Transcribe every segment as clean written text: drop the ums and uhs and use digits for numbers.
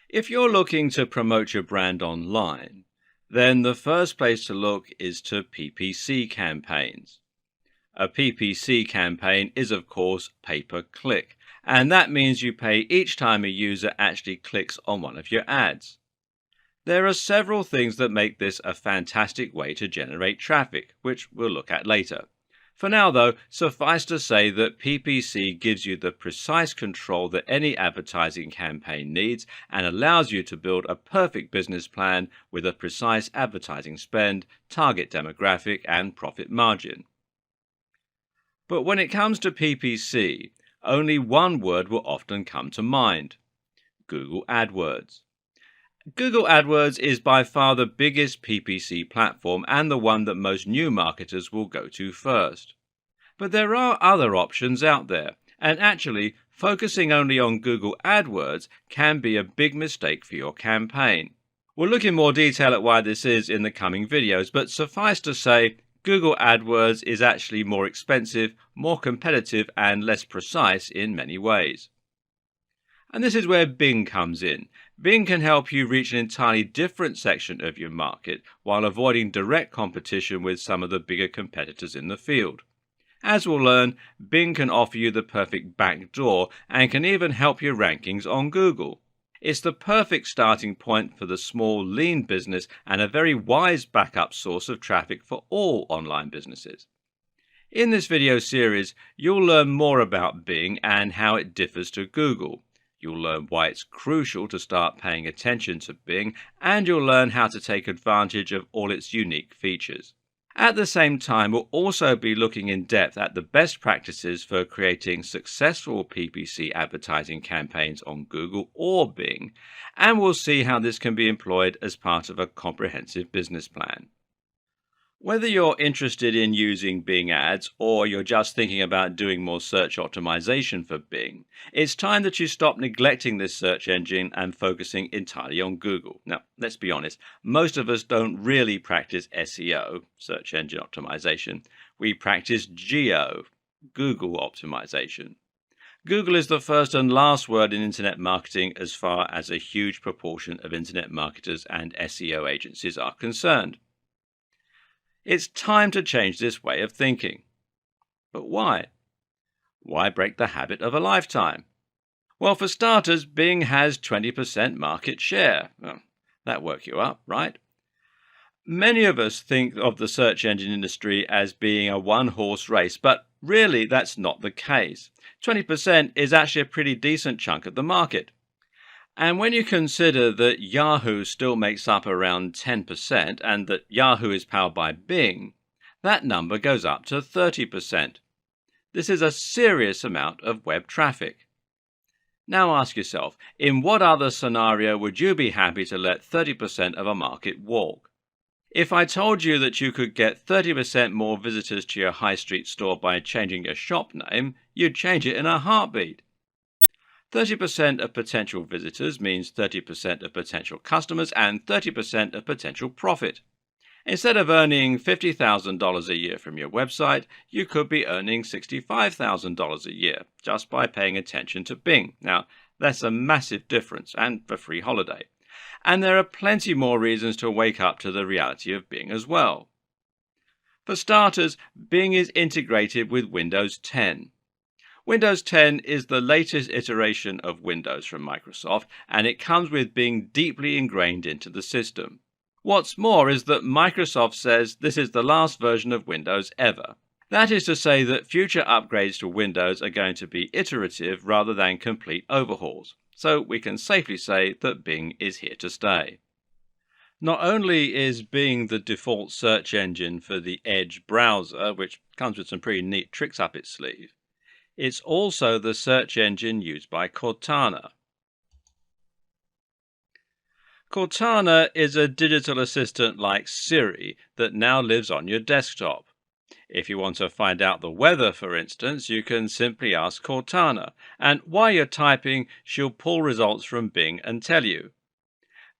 If you're looking to promote your brand online, then the first place to look is to PPC campaigns. A PPC campaign is, of course, pay-per-click, and that means you pay each time a user actually clicks on one of your ads. There are several things that make this a fantastic way to generate traffic, which we'll look at later. For now, though, suffice to say that PPC gives you the precise control that any advertising campaign needs and allows you to build a perfect business plan with a precise advertising spend, target demographic, and profit margin. But when it comes to PPC, only one word will often come to mind: Google AdWords. Google AdWords is by far the biggest PPC platform and the one that most new marketers will go to first. But there are other options out there, and actually, focusing only on Google AdWords can be a big mistake for your campaign. We'll look in more detail at why this is in the coming videos, but suffice to say, Google AdWords is actually more expensive, more competitive, and less precise in many ways. And this is where Bing comes in. Bing can help you reach an entirely different section of your market while avoiding direct competition with some of the bigger competitors in the field. As we'll learn, Bing can offer you the perfect backdoor and can even help your rankings on Google. It's the perfect starting point for the small, lean business and a very wise backup source of traffic for all online businesses. In this video series, you'll learn more about Bing and how it differs to Google. You'll learn why it's crucial to start paying attention to Bing, and you'll learn how to take advantage of all its unique features. At the same time, we'll also be looking in depth at the best practices for creating successful PPC advertising campaigns on Google or Bing, and we'll see how this can be employed as part of a comprehensive business plan. Whether you're interested in using Bing ads or you're just thinking about doing more search optimization for Bing, it's time that you stop neglecting this search engine and focusing entirely on Google. Now, let's be honest, most of us don't really practice SEO, search engine optimization. We practice GEO, Google optimization. Google is the first and last word in internet marketing as far as a huge proportion of internet marketers and SEO agencies are concerned. It's time to change this way of thinking. But why? Why break the habit of a lifetime? Well, for starters, Bing has 20% market share. Well, that'll work you up, right? Many of us think of the search engine industry as being a one-horse race, but really that's not the case. 20% is actually a pretty decent chunk of the market. And when you consider that Yahoo still makes up around 10% and that Yahoo is powered by Bing, that number goes up to 30%. This is a serious amount of web traffic. Now ask yourself, in what other scenario would you be happy to let 30% of a market walk? If I told you that you could get 30% more visitors to your high street store by changing your shop name, you'd change it in a heartbeat. 30% of potential visitors means 30% of potential customers and 30% of potential profit. Instead of earning $50,000 a year from your website, you could be earning $65,000 a year just by paying attention to Bing. Now, that's a massive difference and a free holiday. And there are plenty more reasons to wake up to the reality of Bing as well. For starters, Bing is integrated with Windows 10. Windows 10 is the latest iteration of Windows from Microsoft, and it comes with being deeply ingrained into the system. What's more is that Microsoft says this is the last version of Windows ever. That is to say that future upgrades to Windows are going to be iterative rather than complete overhauls. So we can safely say that Bing is here to stay. Not only is Bing the default search engine for the Edge browser, which comes with some pretty neat tricks up its sleeve, it's also the search engine used by Cortana. Cortana is a digital assistant like Siri that now lives on your desktop. If you want to find out the weather, for instance, you can simply ask Cortana, and while you're typing, she'll pull results from Bing and tell you.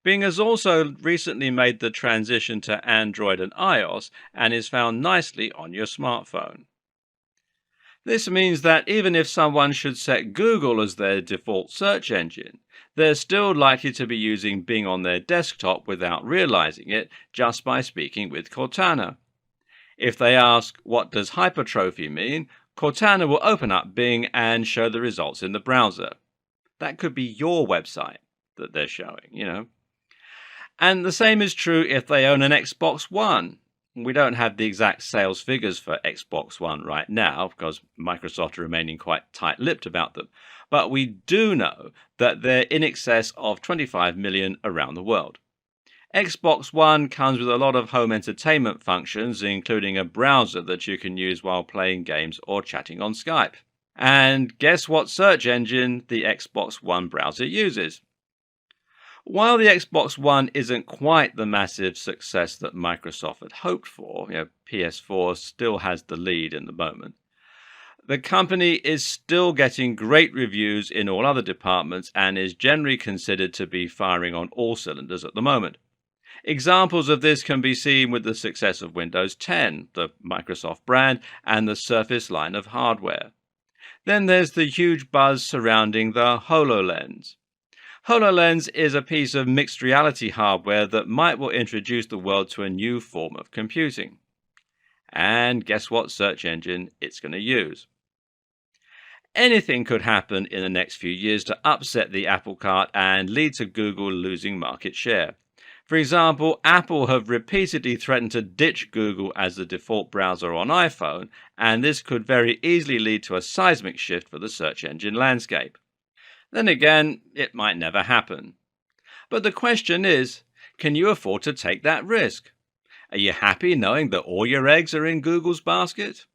Bing has also recently made the transition to Android and iOS and is found nicely on your smartphone. This means that even if someone should set Google as their default search engine, they're still likely to be using Bing on their desktop without realizing it just by speaking with Cortana. If they ask, what does hypertrophy mean? Cortana will open up Bing and show the results in the browser. That could be your website that they're showing. And the same is true if they own an Xbox One. We don't have the exact sales figures for Xbox One right now because Microsoft are remaining quite tight-lipped about them. But we do know that they're in excess of 25 million around the world. Xbox One comes with a lot of home entertainment functions, including a browser that you can use while playing games or chatting on Skype. And guess what search engine the Xbox One browser uses? While the Xbox One isn't quite the massive success that Microsoft had hoped for, PS4 still has the lead in the moment, the company is still getting great reviews in all other departments and is generally considered to be firing on all cylinders at the moment. Examples of this can be seen with the success of Windows 10, the Microsoft brand, and the Surface line of hardware. Then there's the huge buzz surrounding the HoloLens. HoloLens is a piece of mixed reality hardware that might well introduce the world to a new form of computing. And guess what search engine it's going to use? Anything could happen in the next few years to upset the apple cart and lead to Google losing market share. For example, Apple have repeatedly threatened to ditch Google as the default browser on iPhone, and this could very easily lead to a seismic shift for the search engine landscape. Then again, it might never happen. But the question is, can you afford to take that risk? Are you happy knowing that all your eggs are in Google's basket?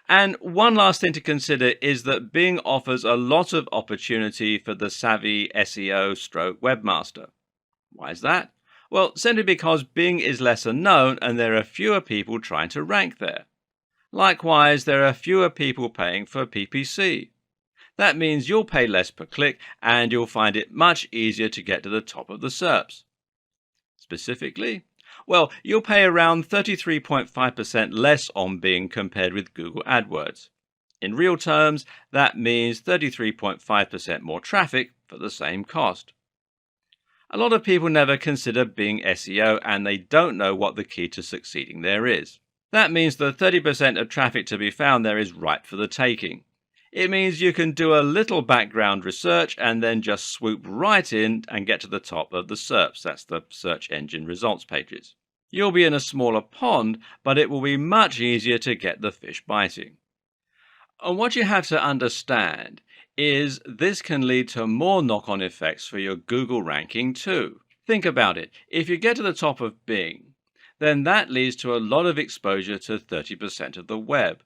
And one last thing to consider is that Bing offers a lot of opportunity for the savvy SEO/webmaster. Why is that? Well, simply because Bing is lesser known and there are fewer people trying to rank there. Likewise, there are fewer people paying for PPC. That means you'll pay less per click and you'll find it much easier to get to the top of the SERPs. Specifically, well, you'll pay around 33.5% less on Bing compared with Google AdWords. In real terms, that means 33.5% more traffic for the same cost. A lot of people never consider Bing SEO and they don't know what the key to succeeding there is. That means the 30% of traffic to be found there is ripe for the taking. It means you can do a little background research and then just swoop right in and get to the top of the SERPs, that's the search engine results pages. You'll be in a smaller pond, but it will be much easier to get the fish biting. And what you have to understand is this can lead to more knock-on effects for your Google ranking too. Think about it. If you get to the top of Bing, then that leads to a lot of exposure to 30% of the web.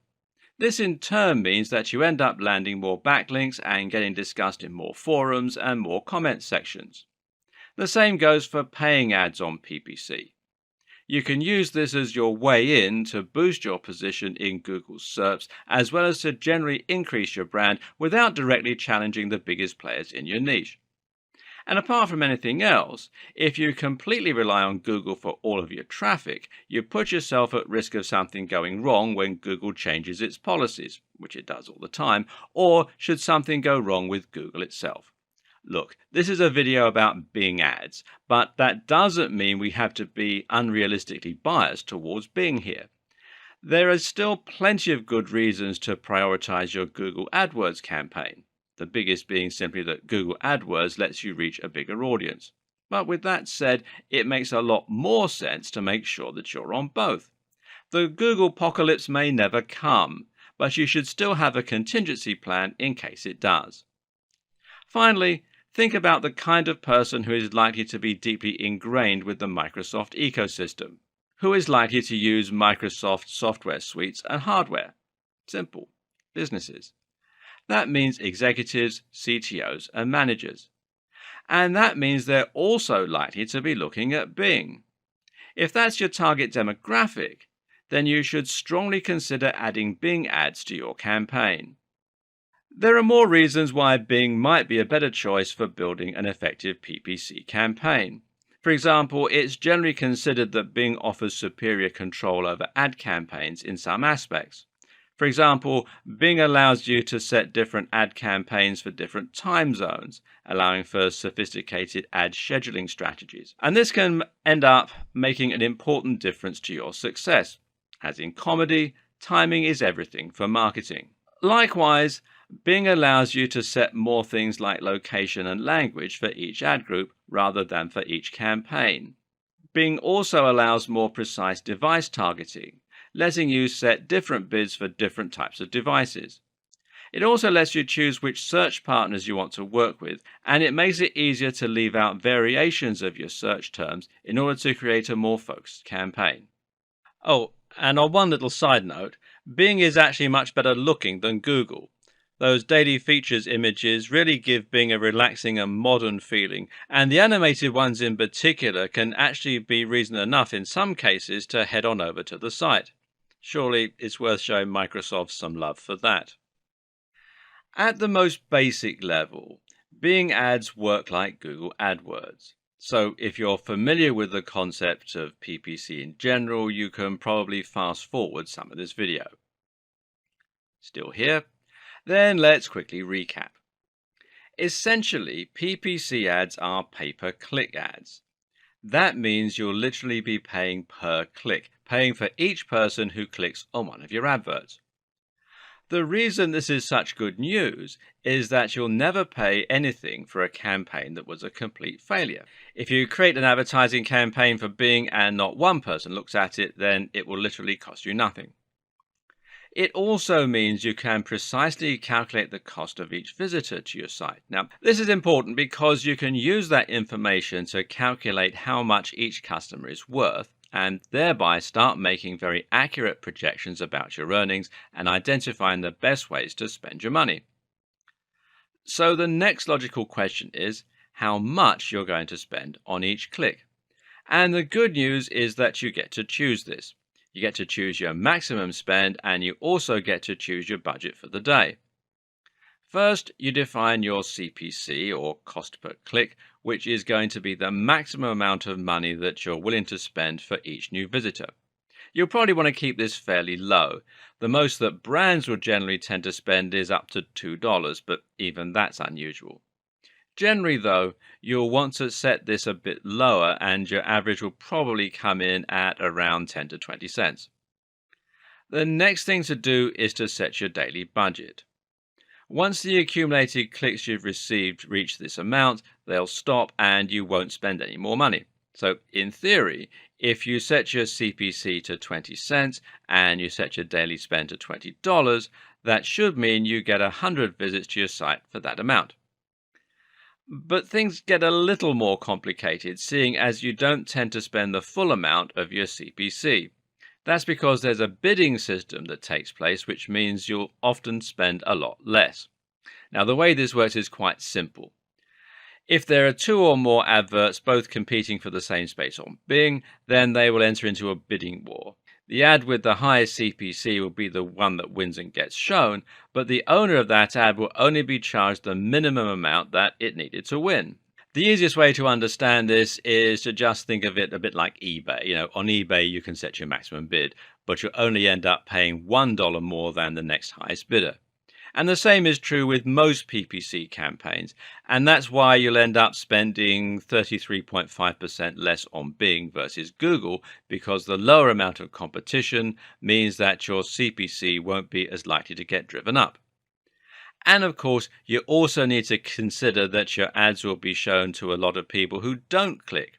This in turn means that you end up landing more backlinks and getting discussed in more forums and more comment sections. The same goes for paying ads on PPC. You can use this as your way in to boost your position in Google's SERPs, as well as to generally increase your brand without directly challenging the biggest players in your niche. And apart from anything else, if you completely rely on Google for all of your traffic, you put yourself at risk of something going wrong when Google changes its policies, which it does all the time, or should something go wrong with Google itself. Look, this is a video about Bing ads, but that doesn't mean we have to be unrealistically biased towards Bing here. There are still plenty of good reasons to prioritize your Google AdWords campaign. The biggest being simply that Google AdWords lets you reach a bigger audience. But with that said, it makes a lot more sense to make sure that you're on both. The Google apocalypse may never come, but you should still have a contingency plan in case it does. Finally, think about the kind of person who is likely to be deeply ingrained with the Microsoft ecosystem. Who is likely to use Microsoft software suites and hardware? Simple. Businesses. That means executives, CTOs, and managers. And that means they're also likely to be looking at Bing. If that's your target demographic, then you should strongly consider adding Bing ads to your campaign. There are more reasons why Bing might be a better choice for building an effective PPC campaign. For example, it's generally considered that Bing offers superior control over ad campaigns in some aspects. For example, Bing allows you to set different ad campaigns for different time zones, allowing for sophisticated ad scheduling strategies. And this can end up making an important difference to your success. As in comedy, timing is everything for marketing. Likewise, Bing allows you to set more things like location and language for each ad group rather than for each campaign. Bing also allows more precise device targeting, letting you set different bids for different types of devices. It also lets you choose which search partners you want to work with, and it makes it easier to leave out variations of your search terms in order to create a more focused campaign. Oh, and on one little side note, Bing is actually much better looking than Google. Those daily features images really give Bing a relaxing and modern feeling, and the animated ones in particular can actually be reason enough in some cases to head on over to the site. Surely it's worth showing Microsoft some love for that. At the most basic level, Bing ads work like Google AdWords. So if you're familiar with the concept of PPC in general, you can probably fast forward some of this video. Still here? Then let's quickly recap. Essentially, PPC ads are pay-per-click ads. That means you'll literally be paying per click, paying for each person who clicks on one of your adverts. The reason this is such good news is that you'll never pay anything for a campaign that was a complete failure. If you create an advertising campaign for Bing and not one person looks at it, then it will literally cost you nothing. It also means you can precisely calculate the cost of each visitor to your site. Now, this is important because you can use that information to calculate how much each customer is worth and thereby start making very accurate projections about your earnings and identifying the best ways to spend your money. So the next logical question is how much you're going to spend on each click. And the good news is that you get to choose this. You get to choose your maximum spend and you also get to choose your budget for the day. First, you define your CPC or cost per click, which is going to be the maximum amount of money that you're willing to spend for each new visitor. You'll probably want to keep this fairly low. The most that brands will generally tend to spend is up to $2, but even that's unusual. Generally, though, you'll want to set this a bit lower and your average will probably come in at around 10 to 20 cents. The next thing to do is to set your daily budget. Once the accumulated clicks you've received reach this amount, they'll stop and you won't spend any more money. So, in theory, if you set your CPC to 20 cents and you set your daily spend to $20, that should mean you get 100 visits to your site for that amount. But things get a little more complicated, seeing as you don't tend to spend the full amount of your CPC. That's because there's a bidding system that takes place, which means you'll often spend a lot less. Now, the way this works is quite simple. If there are two or more adverts both competing for the same space on Bing, then they will enter into a bidding war. The ad with the highest CPC will be the one that wins and gets shown, but the owner of that ad will only be charged the minimum amount that it needed to win. The easiest way to understand this is to just think of it a bit like eBay. On eBay you can set your maximum bid, but you'll only end up paying $1 more than the next highest bidder. And the same is true with most PPC campaigns, and that's why you'll end up spending 33.5% less on Bing versus Google, because the lower amount of competition means that your CPC won't be as likely to get driven up. And of course, you also need to consider that your ads will be shown to a lot of people who don't click.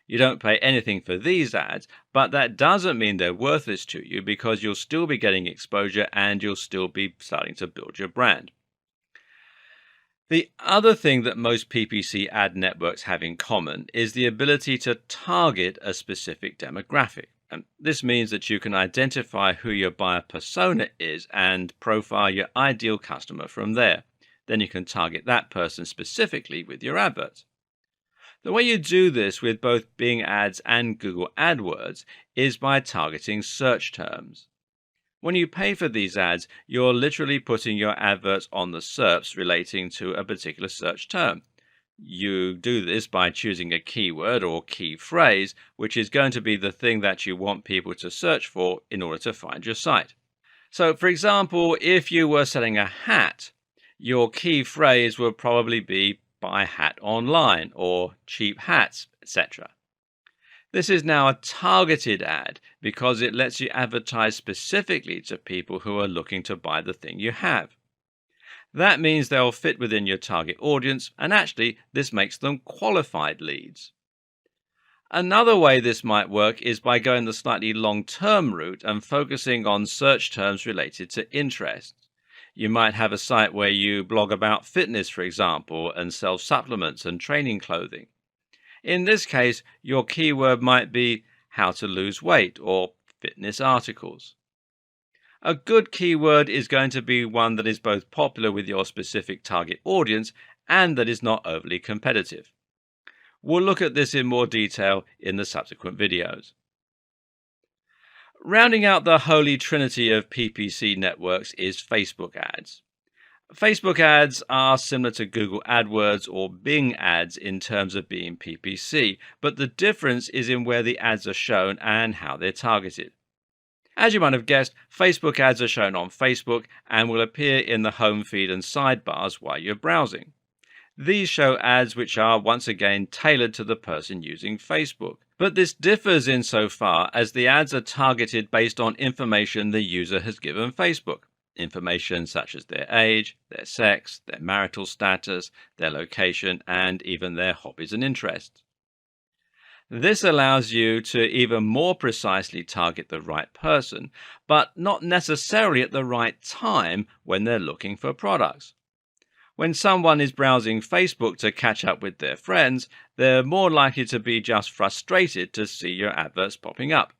You don't pay anything for these ads, but that doesn't mean they're worthless to you because you'll still be getting exposure and you'll still be starting to build your brand. The other thing that most PPC ad networks have in common is the ability to target a specific demographic. And this means that you can identify who your buyer persona is and profile your ideal customer from there. Then you can target that person specifically with your adverts. The way you do this with both Bing ads and Google AdWords is by targeting search terms. When you pay for these ads, you're literally putting your adverts on the SERPs relating to a particular search term. You do this by choosing a keyword or key phrase, which is going to be the thing that you want people to search for in order to find your site. So, for example, if you were selling a hat, your key phrase would probably be buy hat online or cheap hats, etc. This is now a targeted ad because it lets you advertise specifically to people who are looking to buy the thing you have. That means they'll fit within your target audience, and actually, this makes them qualified leads. Another way this might work is by going the slightly long-term route and focusing on search terms related to interests. You might have a site where you blog about fitness, for example, and sell supplements and training clothing. In this case, your keyword might be how to lose weight or fitness articles. A good keyword is going to be one that is both popular with your specific target audience and that is not overly competitive. We'll look at this in more detail in the subsequent videos. Rounding out the holy trinity of PPC networks is Facebook ads. Facebook ads are similar to Google AdWords or Bing ads in terms of being PPC, but the difference is in where the ads are shown and how they're targeted. As you might have guessed, Facebook ads are shown on Facebook and will appear in the home feed and sidebars while you're browsing. These show ads which are once again tailored to the person using Facebook. But this differs insofar as the ads are targeted based on information the user has given Facebook. Information such as their age, their sex, their marital status, their location, and even their hobbies and interests. This allows you to even more precisely target the right person, but not necessarily at the right time when they're looking for products. When someone is browsing Facebook to catch up with their friends, they're more likely to be just frustrated to see your adverts popping up.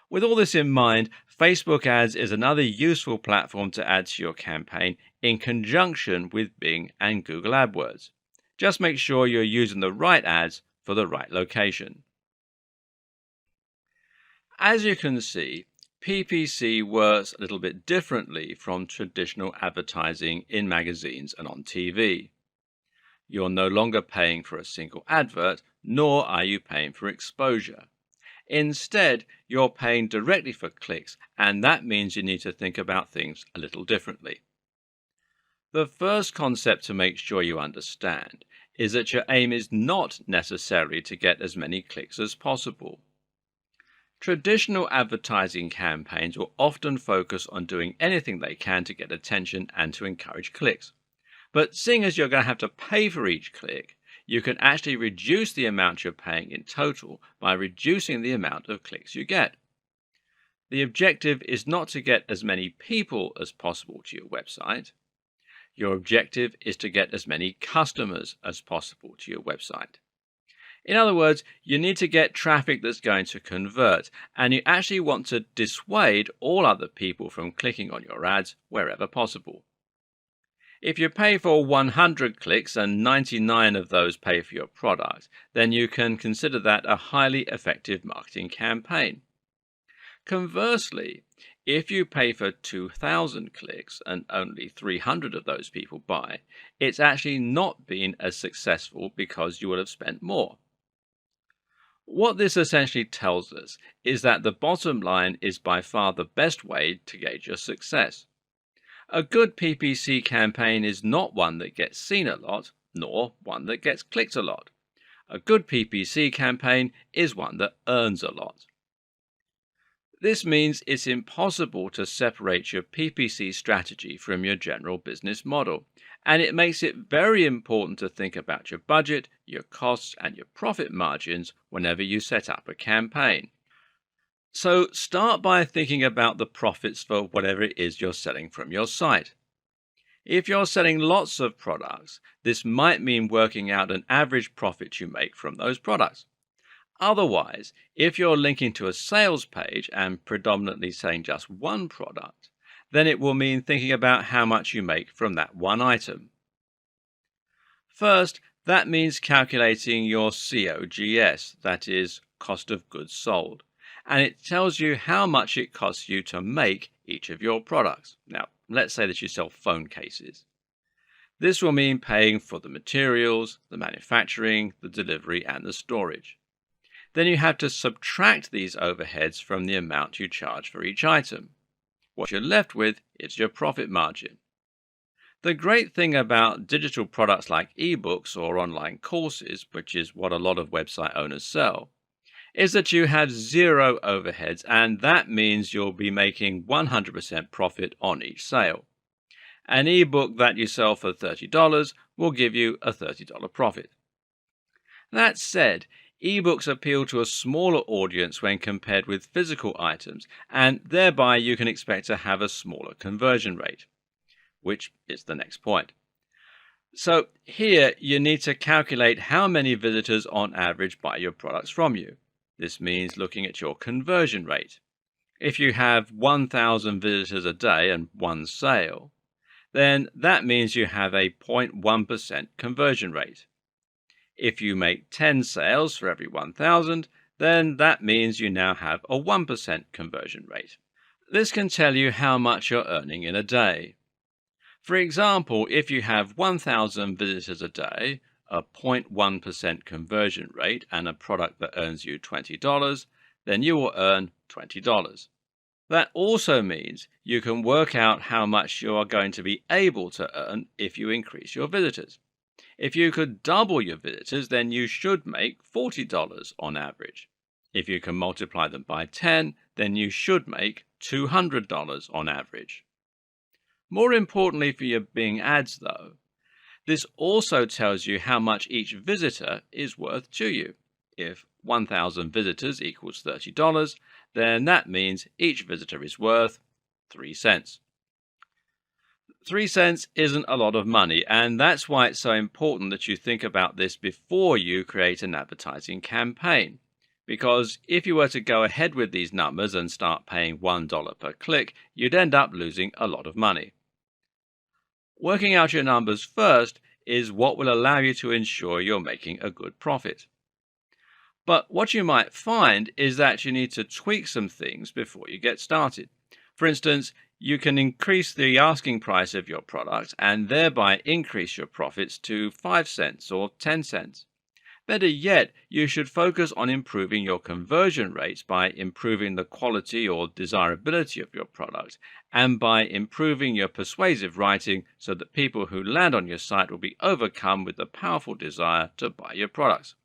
With all this in mind, Facebook ads is another useful platform to add to your campaign in conjunction with Bing and Google AdWords. Just make sure you're using the right ads for the right location. As you can see, PPC works a little bit differently from traditional advertising in magazines and on TV. You're no longer paying for a single advert, nor are you paying for exposure. Instead, you're paying directly for clicks, and that means you need to think about things a little differently. The first concept to make sure you understand is that your aim is not necessarily to get as many clicks as possible. Traditional advertising campaigns will often focus on doing anything they can to get attention and to encourage clicks. But seeing as you're going to have to pay for each click, you can actually reduce the amount you're paying in total by reducing the amount of clicks you get. The objective is not to get as many people as possible to your website. Your objective is to get as many customers as possible to your website. In other words, you need to get traffic that's going to convert, and you actually want to dissuade all other people from clicking on your ads wherever possible. If you pay for 100 clicks and 99 of those pay for your product, then you can consider that a highly effective marketing campaign. Conversely, if you pay for 2,000 clicks and only 300 of those people buy, it's actually not been as successful because you will have spent more. What this essentially tells us is that the bottom line is by far the best way to gauge your success. A good PPC campaign is not one that gets seen a lot, nor one that gets clicked a lot. A good PPC campaign is one that earns a lot. This means it's impossible to separate your PPC strategy from your general business model, and it makes it very important to think about your budget, your costs, and your profit margins whenever you set up a campaign. So start by thinking about the profits for whatever it is you're selling from your site. If you're selling lots of products, this might mean working out an average profit you make from those products. Otherwise, if you're linking to a sales page and predominantly selling just one product, then it will mean thinking about how much you make from that one item. First, that means calculating your COGS, that is, cost of goods sold, and it tells you how much it costs you to make each of your products. Now, let's say that you sell phone cases. This will mean paying for the materials, the manufacturing, the delivery, and the storage. Then you have to subtract these overheads from the amount you charge for each item. What you're left with is your profit margin. The great thing about digital products like ebooks or online courses, which is what a lot of website owners sell, is that you have zero overheads, and that means you'll be making 100% profit on each sale. An ebook that you sell for $30 will give you a $30 profit. That said, ebooks appeal to a smaller audience when compared with physical items, and thereby you can expect to have a smaller conversion rate, which is the next point. So here you need to calculate how many visitors on average buy your products from you. This means looking at your conversion rate. If you have 1,000 visitors a day and one sale, then that means you have a 0.1% conversion rate. If you make 10 sales for every 1,000, then that means you now have a 1% conversion rate. This can tell you how much you're earning in a day. For example, if you have 1,000 visitors a day, a 0.1% conversion rate, and a product that earns you $20, then you will earn $20. That also means you can work out how much you are going to be able to earn if you increase your visitors. If you could double your visitors, then you should make $40 on average. If you can multiply them by 10, then you should make $200 on average. More importantly for your Bing ads, though, this also tells you how much each visitor is worth to you. If 1,000 visitors equals $30, then that means each visitor is worth 3 cents. 3 cents isn't a lot of money, and that's why it's so important that you think about this before you create an advertising campaign. Because if you were to go ahead with these numbers and start paying $1 per click, you'd end up losing a lot of money. Working out your numbers first is what will allow you to ensure you're making a good profit. But what you might find is that you need to tweak some things before you get started. For instance, you can increase the asking price of your product and thereby increase your profits to 5 cents or 10 cents. Better yet, you should focus on improving your conversion rates by improving the quality or desirability of your product and by improving your persuasive writing so that people who land on your site will be overcome with the powerful desire to buy your products.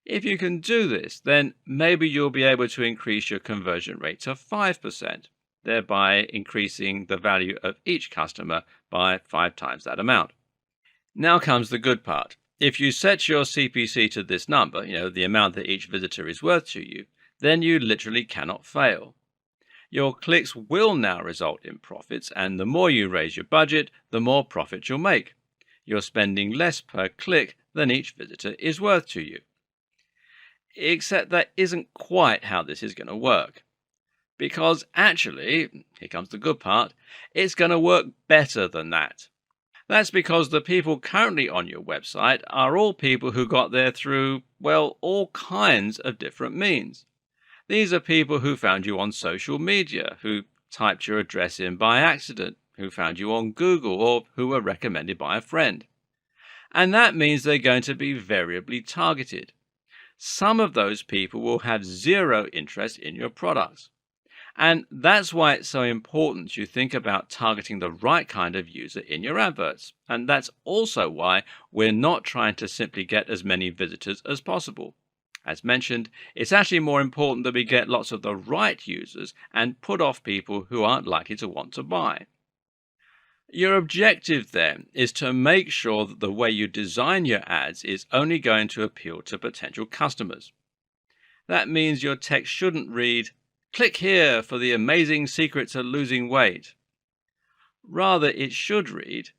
If you can do this, then maybe you'll be able to increase your conversion rate to 5%, thereby increasing the value of each customer by 5 times that amount. Now comes the good part. If you set your CPC to this number, the amount that each visitor is worth to you, then you literally cannot fail. Your clicks will now result in profits, and the more you raise your budget, the more profit you'll make. You're spending less per click than each visitor is worth to you. Except that isn't quite how this is going to work. Because actually, here comes the good part, it's going to work better than that. That's because the people currently on your website are all people who got there through, well, all kinds of different means. These are people who found you on social media, who typed your address in by accident, who found you on Google, or who were recommended by a friend. And that means they're going to be variably targeted. Some of those people will have zero interest in your products. And that's why it's so important you think about targeting the right kind of user in your adverts. And that's also why we're not trying to simply get as many visitors as possible. As mentioned, it's actually more important that we get lots of the right users and put off people who aren't likely to want to buy. Your objective then is to make sure that the way you design your ads is only going to appeal to potential customers. That means your text shouldn't read, "Click here for the amazing secret to losing weight." Rather, it should read,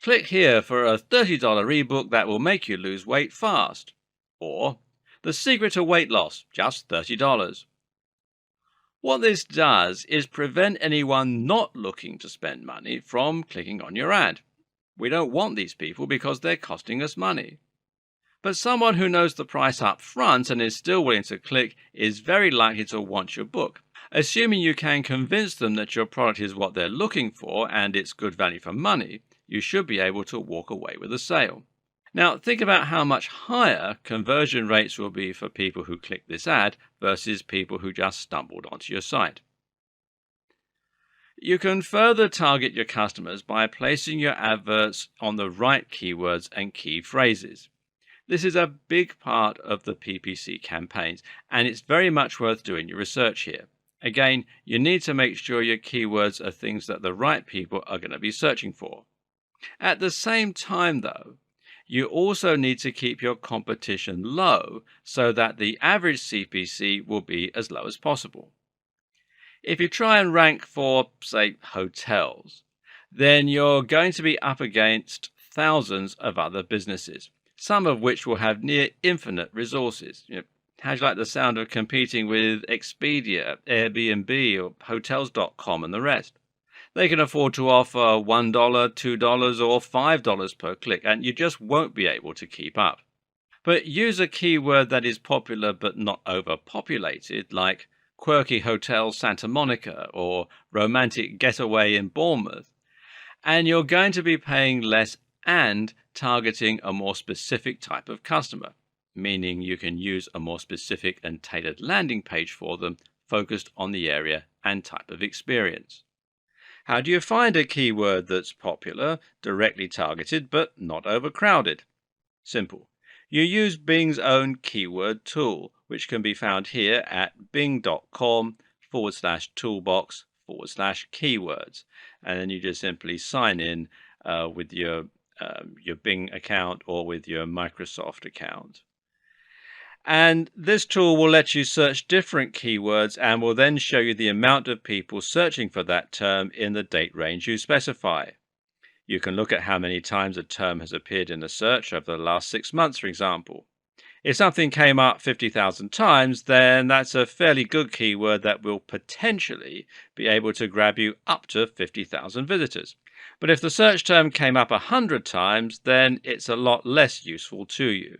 "Click here for a $30 ebook that will make you lose weight fast." Or, "The secret to weight loss, just $30. What this does is prevent anyone not looking to spend money from clicking on your ad. We don't want these people because they're costing us money. But someone who knows the price up front and is still willing to click is very likely to want your book. Assuming you can convince them that your product is what they're looking for and it's good value for money, you should be able to walk away with a sale. Now, think about how much higher conversion rates will be for people who click this ad versus people who just stumbled onto your site. You can further target your customers by placing your adverts on the right keywords and key phrases. This is a big part of the PPC campaigns, and it's very much worth doing your research here. Again, you need to make sure your keywords are things that the right people are going to be searching for. At the same time, though, you also need to keep your competition low so that the average CPC will be as low as possible. If you try and rank for, say, hotels, then you're going to be up against thousands of other businesses, some of which will have near infinite resources. How do you like the sound of competing with Expedia, Airbnb, or Hotels.com and the rest? They can afford to offer $1, $2, or $5 per click, and you just won't be able to keep up. But use a keyword that is popular but not overpopulated, like quirky hotel Santa Monica or romantic getaway in Bournemouth, and you're going to be paying less and targeting a more specific type of customer, meaning you can use a more specific and tailored landing page for them focused on the area and type of experience. How do you find a keyword that's popular, directly targeted, but not overcrowded? Simple. You use Bing's own keyword tool, which can be found here at bing.com/toolbox/keywords. And then you just simply sign in with your Bing account or with your Microsoft account. And this tool will let you search different keywords and will then show you the amount of people searching for that term in the date range you specify. You can look at how many times a term has appeared in a search over the last 6 months, for example. If something came up 50,000 times, then that's a fairly good keyword that will potentially be able to grab you up to 50,000 visitors. But if the search term came up 100 times, then it's a lot less useful to you.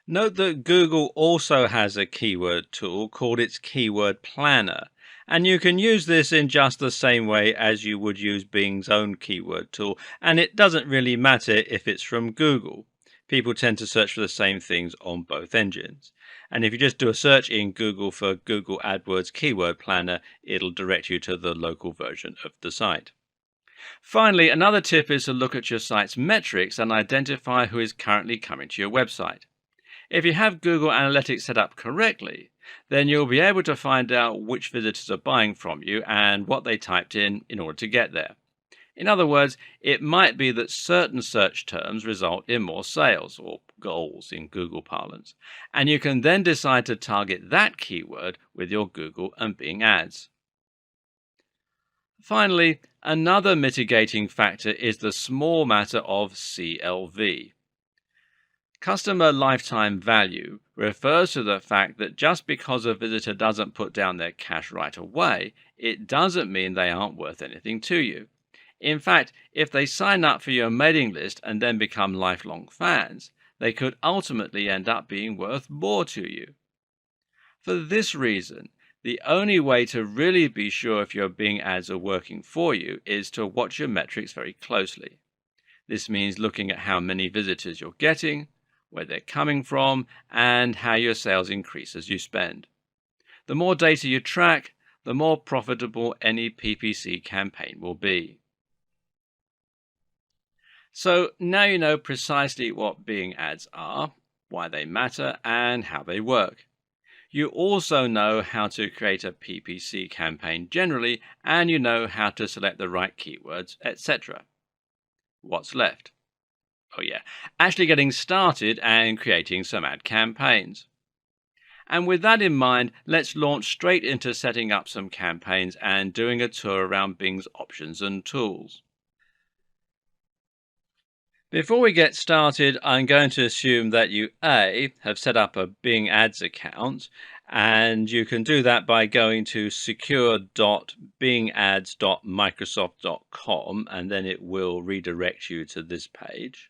Note that Google also has a keyword tool called its Keyword Planner, and you can use this in just the same way as you would use Bing's own keyword tool, and it doesn't really matter if it's from Google. People tend to search for the same things on both engines. And if you just do a search in Google for Google AdWords Keyword Planner, it'll direct you to the local version of the site. Finally, another tip is to look at your site's metrics and identify who is currently coming to your website. If you have Google Analytics set up correctly, then you'll be able to find out which visitors are buying from you and what they typed in order to get there. In other words, it might be that certain search terms result in more sales, or goals in Google parlance, and you can then decide to target that keyword with your Google and Bing ads. Finally, another mitigating factor is the small matter of CLV. Customer lifetime value refers to the fact that just because a visitor doesn't put down their cash right away, it doesn't mean they aren't worth anything to you. In fact, if they sign up for your mailing list and then become lifelong fans, they could ultimately end up being worth more to you. For this reason, the only way to really be sure if your Bing ads are working for you is to watch your metrics very closely. This means looking at how many visitors you're getting, where they're coming from, and how your sales increase as you spend. The more data you track, the more profitable any PPC campaign will be. So now you know precisely what Bing ads are, why they matter, and how they work. You also know how to create a PPC campaign generally, and you know how to select the right keywords, etc. What's left? Oh yeah, actually getting started and creating some ad campaigns. And with that in mind, let's launch straight into setting up some campaigns and doing a tour around Bing's options and tools. Before we get started, I'm going to assume that you A, have set up a Bing Ads account, and you can do that by going to secure.bingads.microsoft.com, and then it will redirect you to this page.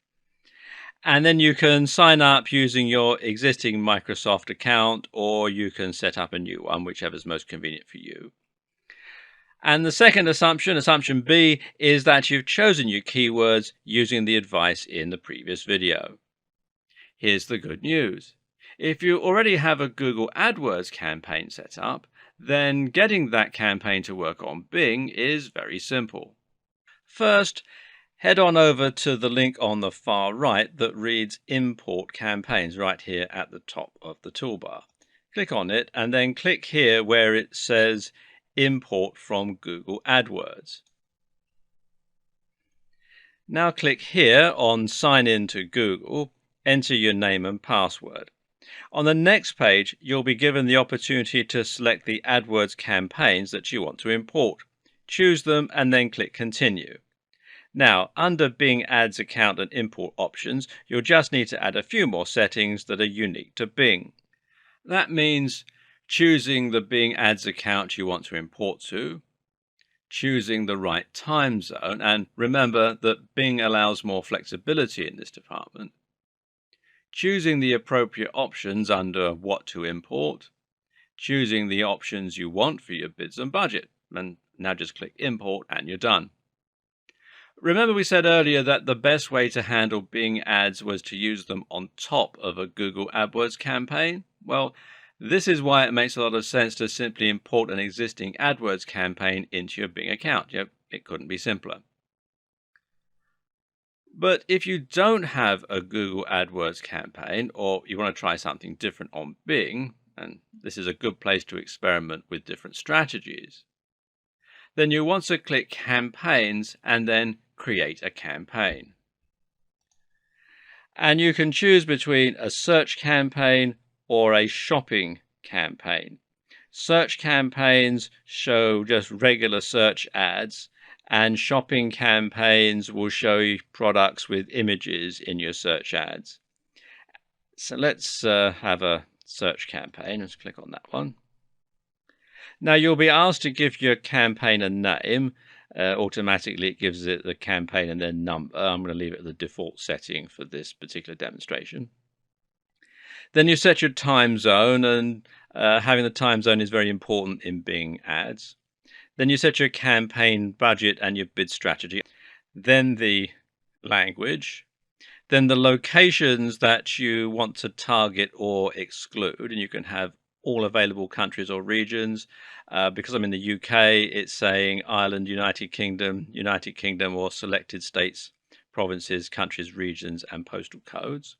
And then you can sign up using your existing Microsoft account, or you can set up a new one, whichever is most convenient for you. And the second assumption, assumption B, is that you've chosen your keywords using the advice in the previous video. Here's the good news. If you already have a Google AdWords campaign set up, then getting that campaign to work on Bing is very simple. First, head on over to the link on the far right that reads Import Campaigns right here at the top of the toolbar. Click on it and then click here where it says Import from Google AdWords. Now click here on Sign in to Google, enter your name and password. On the next page, you'll be given the opportunity to select the AdWords campaigns that you want to import. Choose them and then click Continue. Now, under Bing Ads account and import options, you'll just need to add a few more settings that are unique to Bing. That means choosing the Bing Ads account you want to import to, choosing the right time zone, and remember that Bing allows more flexibility in this department, choosing the appropriate options under what to import, choosing the options you want for your bids and budget, and now just click Import and you're done. Remember we said earlier that the best way to handle Bing ads was to use them on top of a Google AdWords campaign? Well, this is why it makes a lot of sense to simply import an existing AdWords campaign into your Bing account. Yep, it couldn't be simpler. But if you don't have a Google AdWords campaign or you want to try something different on Bing, and this is a good place to experiment with different strategies, then you want to click Campaigns and then Create a Campaign. And you can choose between a search campaign or a shopping campaign. Search campaigns show just regular search ads, and shopping campaigns will show you products with images in your search ads. So let's have a search campaign. Let's click on that one. Now you'll be asked to give your campaign a name. Automatically it gives it the campaign and then number. I'm going to leave it at the default setting for this particular demonstration. Then you set your time zone, and having the time zone is very important in Bing ads. Then you set your campaign budget and your bid strategy. Then the language. Then the locations that you want to target or exclude, and you can have all available countries or regions. Because I'm in the UK, it's saying Ireland, United Kingdom, or selected states, provinces, countries, regions, and postal codes.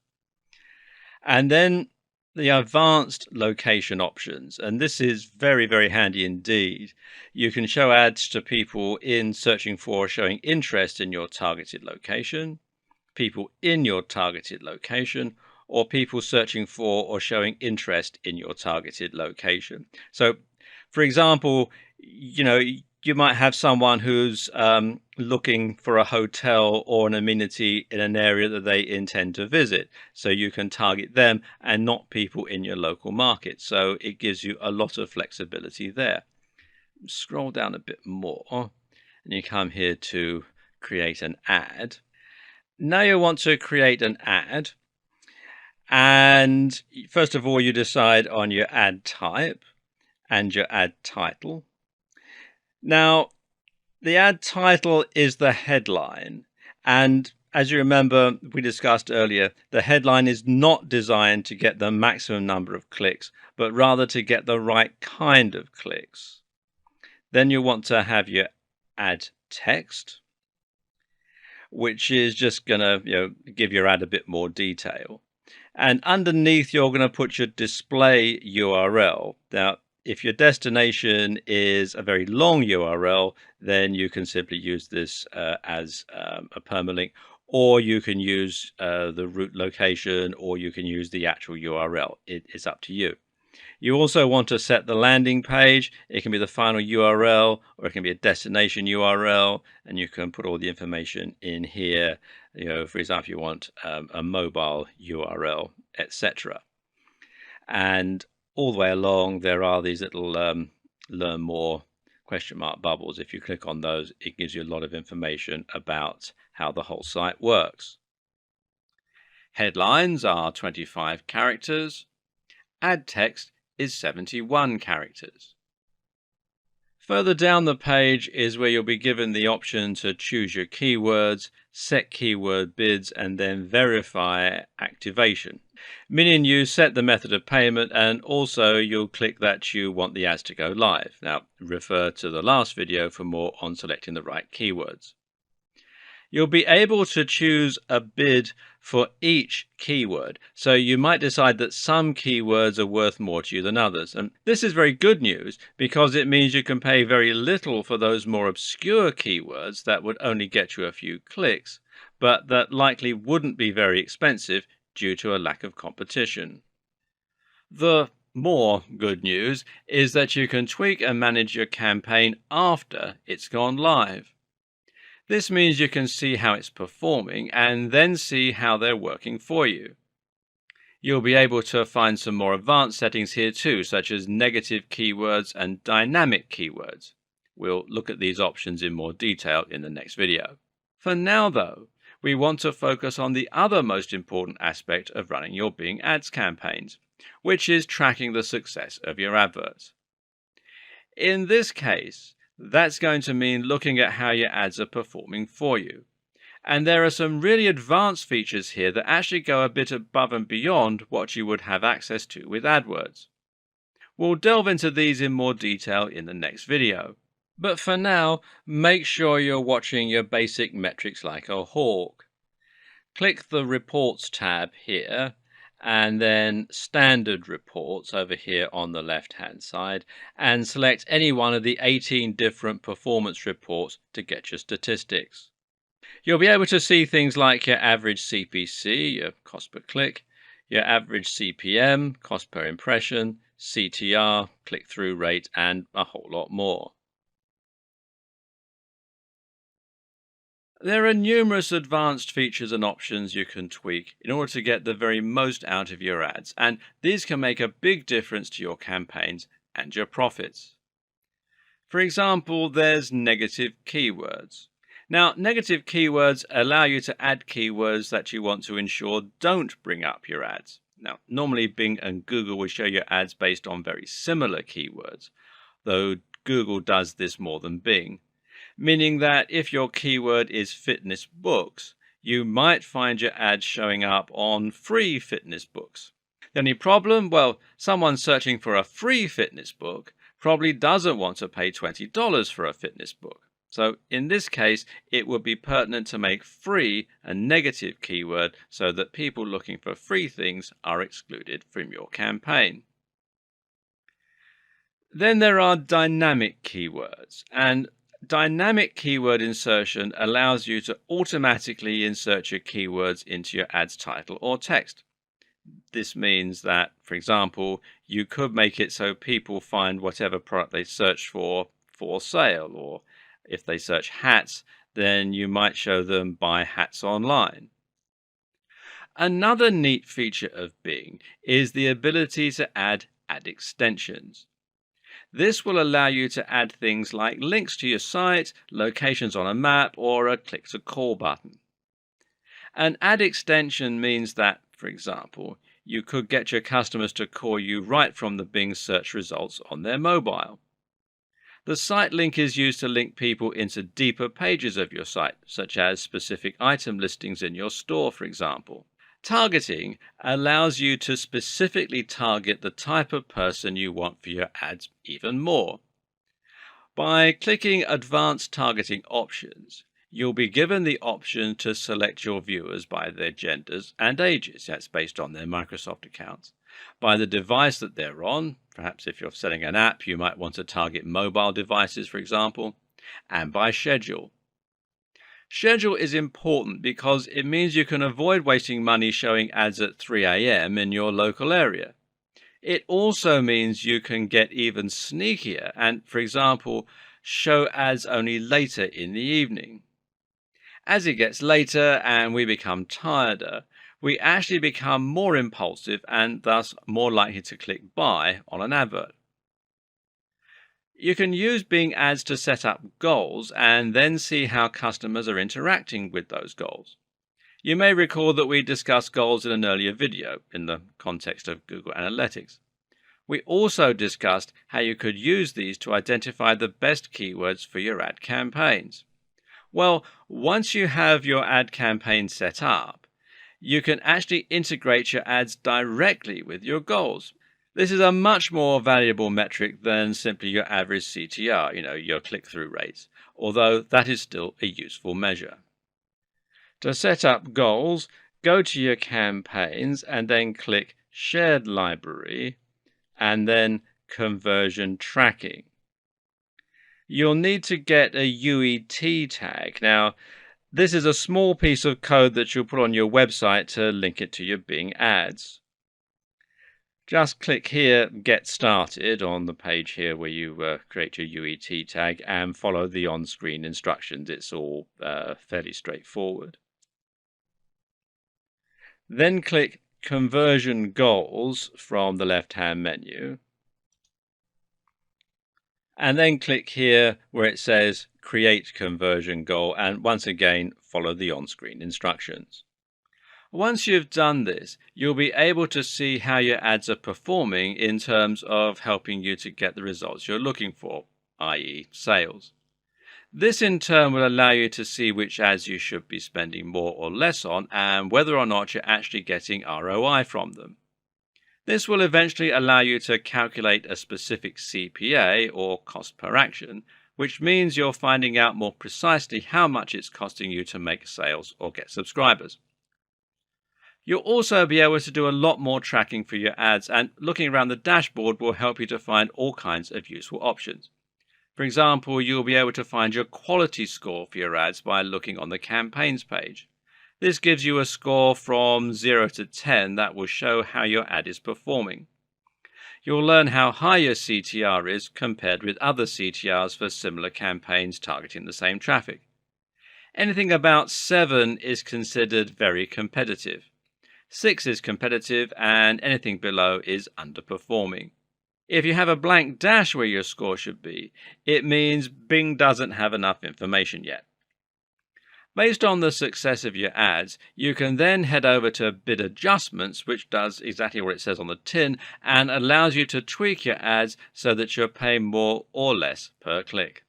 And then the advanced location options, and this is very, very handy indeed. You can show ads to people in searching for or showing interest in your targeted location, people in your targeted location, or people searching for or showing interest in your targeted location. So, for example, you might have someone who's looking for a hotel or an amenity in an area that they intend to visit. So you can target them and not people in your local market. So it gives you a lot of flexibility there. Scroll down a bit more and you come here to create an ad. Now you want to create an ad. And first of all, you decide on your ad type and your ad title. Now, the ad title is the headline. And as you remember, we discussed earlier, the headline is not designed to get the maximum number of clicks, but rather to get the right kind of clicks. Then you want to have your ad text, which is just going to give your ad a bit more detail. And underneath, you're going to put your display URL. Now, if your destination is a very long URL, then you can simply use this as a permalink, or you can use the route location, or you can use the actual URL. It is up to you. You also want to set the landing page. It can be the final URL, or it can be a destination URL, and you can put all the information in here. For example, you want a mobile URL, etc. And all the way along, there are these little learn more question mark bubbles. If you click on those, it gives you a lot of information about how the whole site works. Headlines are 25 characters. Ad text is 71 characters. Further down the page is where you'll be given the option to choose your keywords, set keyword bids, and then verify activation. meaning you set the method of payment and also you'll click that you want the ads to go live. Now, refer to the last video for more on selecting the right keywords. You'll be able to choose a bid for each keyword, so you might decide that some keywords are worth more to you than others. And this is very good news because it means you can pay very little for those more obscure keywords that would only get you a few clicks, but that likely wouldn't be very expensive due to a lack of competition. The more good news is that you can tweak and manage your campaign after it's gone live. This means you can see how it's performing and then see how they're working for you. You'll be able to find some more advanced settings here too, such as negative keywords and dynamic keywords. We'll look at these options in more detail in the next video. For now though, we want to focus on the other most important aspect of running your Bing Ads campaigns, which is tracking the success of your adverts. In this case, that's going to mean looking at how your ads are performing for you. And there are some really advanced features here that actually go a bit above and beyond what you would have access to with AdWords. We'll delve into these in more detail in the next video. But for now, make sure you're watching your basic metrics like a hawk. Click the Reports tab here, and then Standard Reports over here on the left-hand side, and select any one of the 18 different performance reports to get your statistics. You'll be able to see things like your average CPC, your cost per click, your average CPM, cost per impression, CTR, click-through rate, and a whole lot more. There are numerous advanced features and options you can tweak in order to get the very most out of your ads, and these can make a big difference to your campaigns and your profits. For example, there's negative keywords. Now, negative keywords allow you to add keywords that you want to ensure don't bring up your ads. Now, normally Bing and Google will show your ads based on very similar keywords, though Google does this more than Bing. Meaning that if your keyword is fitness books, you might find your ads showing up on free fitness books. The only problem? Well, someone searching for a free fitness book probably doesn't want to pay $20 for a fitness book. So in this case, it would be pertinent to make free a negative keyword so that people looking for free things are excluded from your campaign. Then there are dynamic keywords, and dynamic keyword insertion allows you to automatically insert your keywords into your ad's title or text. This means that, for example, you could make it so people find whatever product they search for sale, or if they search hats, then you might show them buy hats online. Another neat feature of Bing is the ability to add ad extensions. This will allow you to add things like links to your site, locations on a map, or a click-to-call button. An ad extension means that, for example, you could get your customers to call you right from the Bing search results on their mobile. The site link is used to link people into deeper pages of your site, such as specific item listings in your store, for example. Targeting allows you to specifically target the type of person you want for your ads even more. By clicking Advanced Targeting Options, you'll be given the option to select your viewers by their genders and ages, that's based on their Microsoft accounts, by the device that they're on, perhaps if you're selling an app, you might want to target mobile devices, for example, and by schedule. Schedule is important because it means you can avoid wasting money showing ads at 3 a.m. in your local area. It also means you can get even sneakier and, for example, show ads only later in the evening. As it gets later and we become tireder, we actually become more impulsive and thus more likely to click buy on an advert. You can use Bing Ads to set up goals and then see how customers are interacting with those goals. You may recall that we discussed goals in an earlier video in the context of Google Analytics. We also discussed how you could use these to identify the best keywords for your ad campaigns. Well, once you have your ad campaign set up, you can actually integrate your ads directly with your goals. This is a much more valuable metric than simply your average CTR, your click-through rates, although that is still a useful measure. To set up goals, go to your campaigns and then click Shared Library and then Conversion Tracking. You'll need to get a UET tag. Now, this is a small piece of code that you'll put on your website to link it to your Bing ads. Just click here, Get Started, on the page here where you create your UET tag and follow the on-screen instructions. It's all fairly straightforward. Then click Conversion Goals from the left-hand menu. And then click here where it says Create Conversion Goal, and once again follow the on-screen instructions. Once you've done this, you'll be able to see how your ads are performing in terms of helping you to get the results you're looking for, i.e. sales. This in turn will allow you to see which ads you should be spending more or less on and whether or not you're actually getting ROI from them. This will eventually allow you to calculate a specific CPA, or cost per action, which means you're finding out more precisely how much it's costing you to make sales or get subscribers. You'll also be able to do a lot more tracking for your ads, and looking around the dashboard will help you to find all kinds of useful options. For example, you'll be able to find your quality score for your ads by looking on the campaigns page. This gives you a score from 0 to 10 that will show how your ad is performing. You'll learn how high your CTR is compared with other CTRs for similar campaigns targeting the same traffic. Anything about 7 is considered very competitive. 6 is competitive, and anything below is underperforming. If you have a blank dash where your score should be, it means Bing doesn't have enough information yet. Based on the success of your ads, you can then head over to Bid Adjustments, which does exactly what it says on the tin and allows you to tweak your ads so that you're paying more or less per click.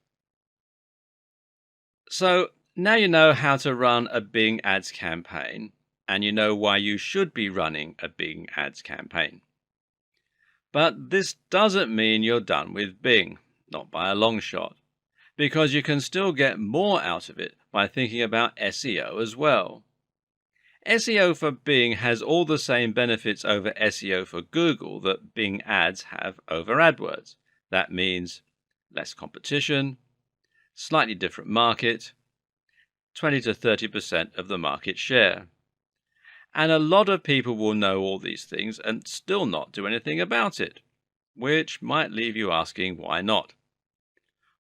So now you know how to run a Bing Ads campaign, and you know why you should be running a Bing Ads campaign. But this doesn't mean you're done with Bing, not by a long shot, because you can still get more out of it by thinking about SEO as well. SEO for Bing has all the same benefits over SEO for Google that Bing Ads have over AdWords. That means less competition, slightly different market, 20 to 30% of the market share. And a lot of people will know all these things and still not do anything about it, which might leave you asking why not.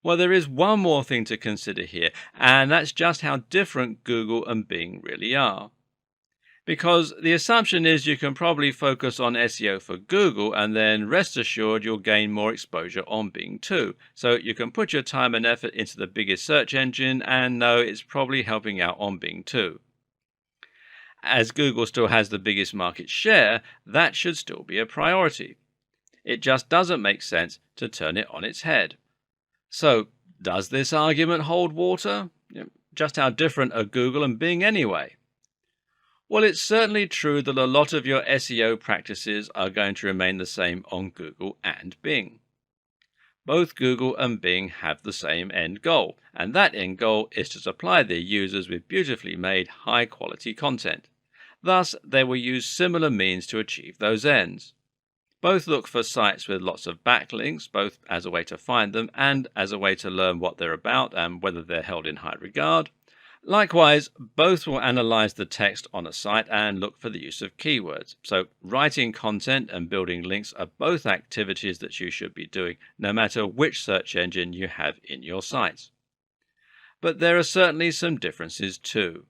Well, there is one more thing to consider here, and that's just how different Google and Bing really are. Because the assumption is you can probably focus on SEO for Google and then rest assured you'll gain more exposure on Bing too. So you can put your time and effort into the biggest search engine and know it's probably helping out on Bing too. As Google still has the biggest market share, that should still be a priority. It just doesn't make sense to turn it on its head. So, does this argument hold water? Just how different are Google and Bing anyway? Well, it's certainly true that a lot of your SEO practices are going to remain the same on Google and Bing. Both Google and Bing have the same end goal, and that end goal is to supply their users with beautifully made, high-quality content. Thus, they will use similar means to achieve those ends. Both look for sites with lots of backlinks, both as a way to find them and as a way to learn what they're about and whether they're held in high regard. Likewise, both will analyze the text on a site and look for the use of keywords. So writing content and building links are both activities that you should be doing, no matter which search engine you have in your sites. But there are certainly some differences too.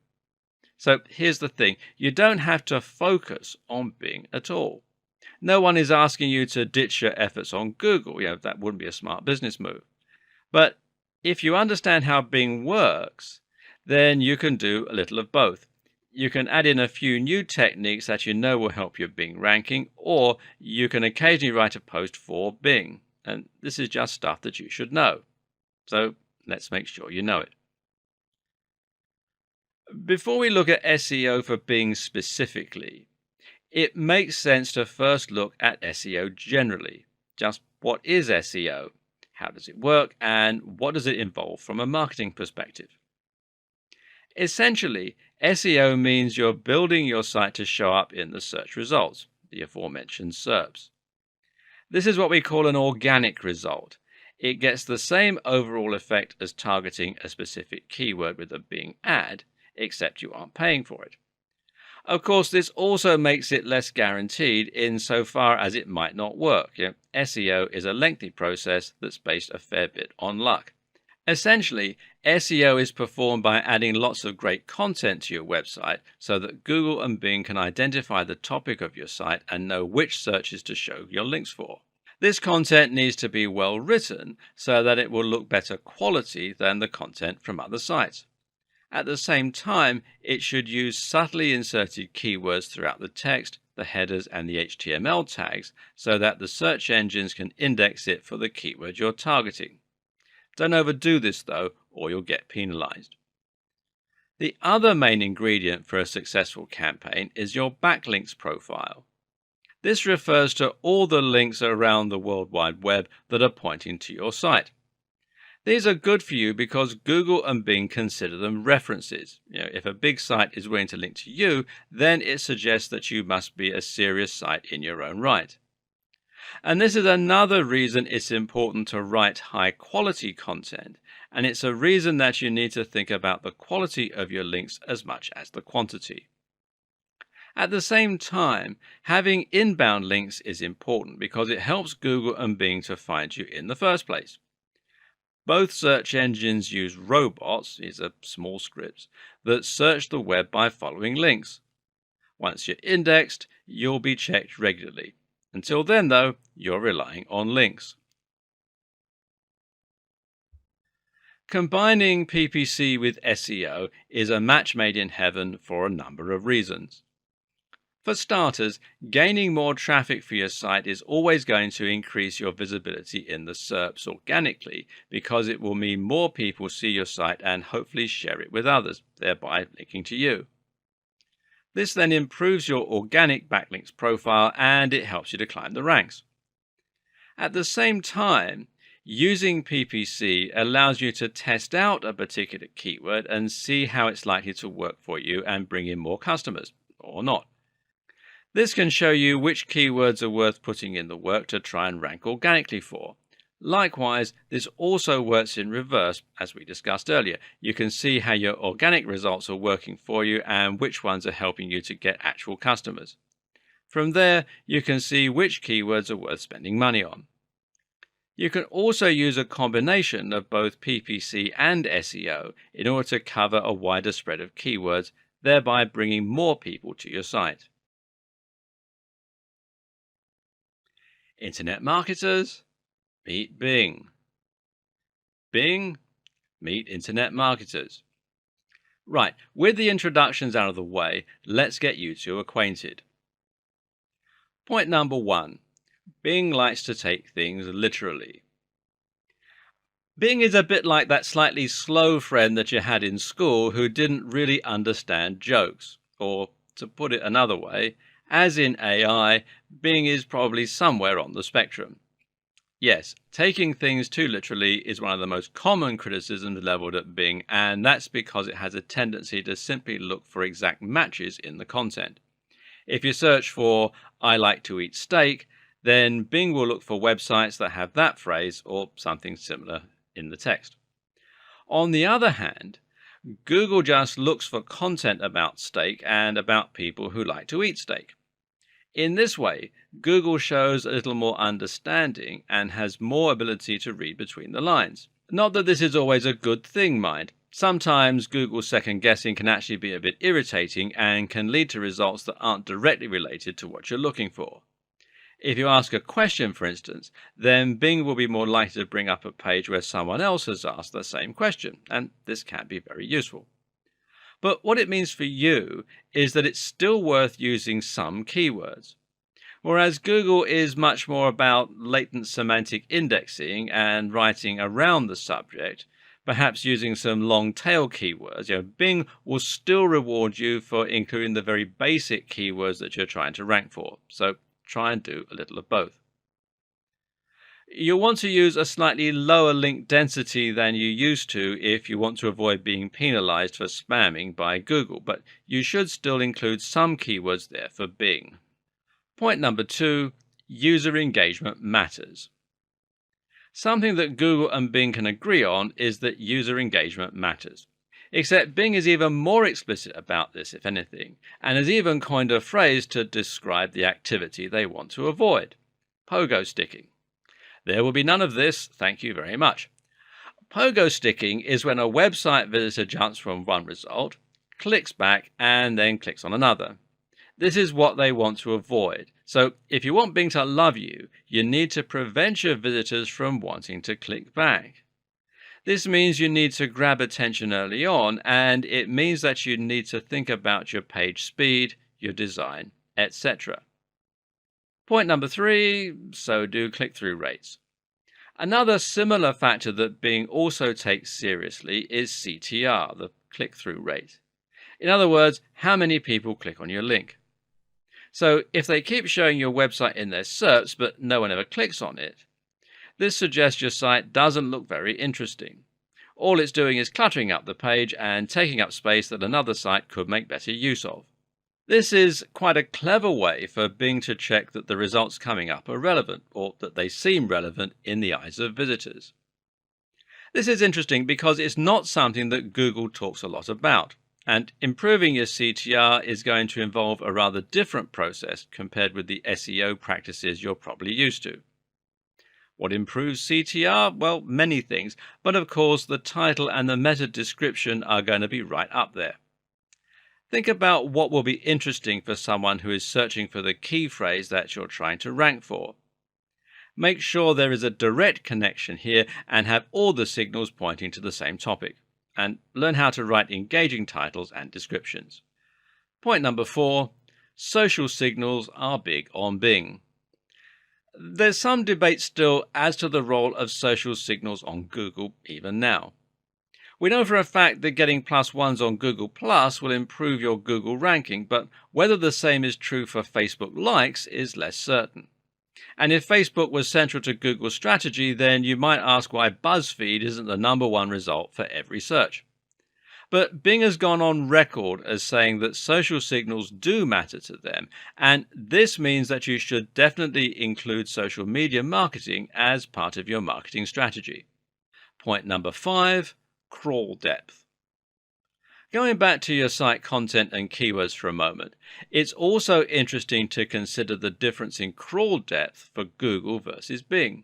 So here's the thing, you don't have to focus on Bing at all. No one is asking you to ditch your efforts on Google. That wouldn't be a smart business move. But if you understand how Bing works, then you can do a little of both. You can add in a few new techniques that you know will help your Bing ranking, or you can occasionally write a post for Bing. And this is just stuff that you should know. So let's make sure you know it. Before we look at SEO for Bing specifically, it makes sense to first look at SEO generally. Just what is SEO? How does it work? And what does it involve from a marketing perspective? Essentially, SEO means you're building your site to show up in the search results, the aforementioned SERPs. This is what we call an organic result. It gets the same overall effect as targeting a specific keyword with a Bing ad, except you aren't paying for it. Of course, this also makes it less guaranteed insofar as it might not work. SEO is a lengthy process that's based a fair bit on luck. Essentially, SEO is performed by adding lots of great content to your website so that Google and Bing can identify the topic of your site and know which searches to show your links for. This content needs to be well written so that it will look better quality than the content from other sites. At the same time, it should use subtly inserted keywords throughout the text, the headers, and the HTML tags so that the search engines can index it for the keyword you're targeting. Don't overdo this though, or you'll get penalized. The other main ingredient for a successful campaign is your backlinks profile. This refers to all the links around the World Wide Web that are pointing to your site. These are good for you because Google and Bing consider them references. If a big site is willing to link to you, then it suggests that you must be a serious site in your own right. And this is another reason it's important to write high quality content, and it's a reason that you need to think about the quality of your links as much as the quantity. At the same time, having inbound links is important because it helps Google and Bing to find you in the first place. Both search engines use robots, these are small scripts, that search the web by following links. Once you're indexed, you'll be checked regularly. Until then, though, you're relying on links. Combining PPC with SEO is a match made in heaven for a number of reasons. For starters, gaining more traffic for your site is always going to increase your visibility in the SERPs organically because it will mean more people see your site and hopefully share it with others, thereby linking to you. This then improves your organic backlinks profile and it helps you to climb the ranks. At the same time, using PPC allows you to test out a particular keyword and see how it's likely to work for you and bring in more customers, or not. This can show you which keywords are worth putting in the work to try and rank organically for. Likewise, this also works in reverse, as we discussed earlier. You can see how your organic results are working for you and which ones are helping you to get actual customers. From there, you can see which keywords are worth spending money on. You can also use a combination of both PPC and SEO in order to cover a wider spread of keywords, thereby bringing more people to your site. Internet marketers, meet Bing. Bing, meet internet marketers. Right, with the introductions out of the way, let's get you two acquainted. Point number 1. Bing likes to take things literally. Bing is a bit like that slightly slow friend that you had in school who didn't really understand jokes. Or, to put it another way, as in AI, Bing is probably somewhere on the spectrum. Yes, taking things too literally is one of the most common criticisms leveled at Bing, and that's because it has a tendency to simply look for exact matches in the content. If you search for "I like to eat steak," then Bing will look for websites that have that phrase or something similar in the text. On the other hand, Google just looks for content about steak and about people who like to eat steak. In this way, Google shows a little more understanding and has more ability to read between the lines. Not that this is always a good thing, mind. Sometimes Google's second guessing can actually be a bit irritating and can lead to results that aren't directly related to what you're looking for. If you ask a question, for instance, then Bing will be more likely to bring up a page where someone else has asked the same question, and this can be very useful. But what it means for you is that it's still worth using some keywords. Whereas Google is much more about latent semantic indexing and writing around the subject, perhaps using some long tail keywords. Bing will still reward you for including the very basic keywords that you're trying to rank for. So try and do a little of both. You'll want to use a slightly lower link density than you used to if you want to avoid being penalized for spamming by Google, but you should still include some keywords there for Bing. Point number 2, user engagement matters. Something that Google and Bing can agree on is that user engagement matters. Except Bing is even more explicit about this, if anything, and has even coined a phrase to describe the activity they want to avoid: pogo sticking. There will be none of this, thank you very much. Pogo sticking is when a website visitor jumps from one result, clicks back, and then clicks on another. This is what they want to avoid. So if you want Bing to love you, you need to prevent your visitors from wanting to click back. This means you need to grab attention early on, and it means that you need to think about your page speed, your design, etc. Point number 3, so do click-through rates. Another similar factor that Bing also takes seriously is CTR, the click-through rate. In other words, how many people click on your link. So if they keep showing your website in their search but no one ever clicks on it, this suggests your site doesn't look very interesting. All it's doing is cluttering up the page and taking up space that another site could make better use of. This is quite a clever way for Bing to check that the results coming up are relevant, or that they seem relevant in the eyes of visitors. This is interesting because it's not something that Google talks a lot about, and improving your CTR is going to involve a rather different process compared with the SEO practices you're probably used to. What improves CTR? Well, many things, but of course the title and the meta description are going to be right up there. Think about what will be interesting for someone who is searching for the key phrase that you're trying to rank for. Make sure there is a direct connection here and have all the signals pointing to the same topic. And learn how to write engaging titles and descriptions. Point number 4, social signals are big on Bing. There's some debate still as to the role of social signals on Google even now. We know for a fact that getting +1s on Google Plus will improve your Google ranking, but whether the same is true for Facebook likes is less certain. And if Facebook was central to Google's strategy, then you might ask why BuzzFeed isn't the #1 result for every search. But Bing has gone on record as saying that social signals do matter to them, and this means that you should definitely include social media marketing as part of your marketing strategy. Point number 5, crawl depth. Going back to your site content and keywords for a moment, it's also interesting to consider the difference in crawl depth for Google versus Bing.